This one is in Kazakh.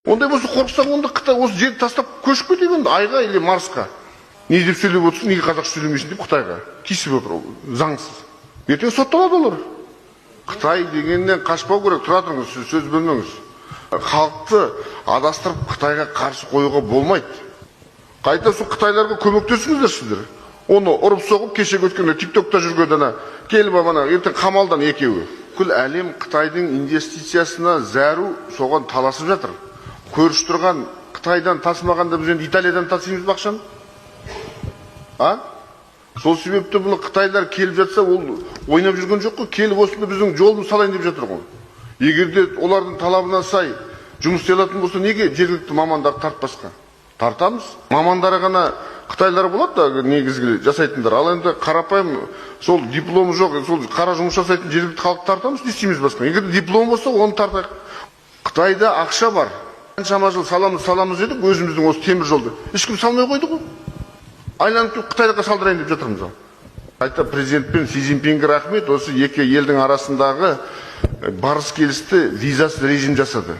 Ондай болса қорықсаң, онда Қытай осы жерді тастап көшіп кетейік енді Айға или Марсқа. Не деп сөйлеп отырсың, неге қазақша сөйлемейсің деп Қытайға тиісіп отыр, заңсыз. Ертең сотталады олар. Қытай дегеннен қашпау керек, тұра тұрыңыз, сөз бөлмеңіз. Халықты адастырып Қытайға қарсы қоюға болмайды. Қайта сол Қытайларға көмектесіңіздер сіздер. Оны ұрып соғып, кеше өткенде тиктокта жүрген ана келіп ана ертең қамалдан екеуі. Күл әлем Қытайдың инвестициясына зәру соған таласып жатыр. Көрші тұрған Қытайдан тасымағанда біз енді Италиядан тасимыз бақшаны. Сол себепті бұл Қытайлар келіп жатса, ол ойнап жүрген жоқ қой, келіп осында біздің жолымыз салайын деп жатыр ғой. Егерде олардың талабына сай жұмыс істей алатын болса, неге жергілікті мамандарды тартпасқа? Тартамыз. Мамандары ғана Қытайлар болады да негізгі жасайтындар. Ал енді қарапайым сол дипломы жоқ, сол қара жұмыс жасайтын жергілікті халықты тартамыз, не істейміз басқа? Егер диплом болса, оны тартайық. Қытайда ақша бар. Қаншама жыл саламыз едік, өзіміздің осы темір жолды. Ешкім салмай қойды ғой. Айланып Қытайға салдырайын деп жатырмыз. Қайта президент пен Си Цзиньпинге рахмет, осы екі елдің арасындағы барыс келісті визасыз режим жасады.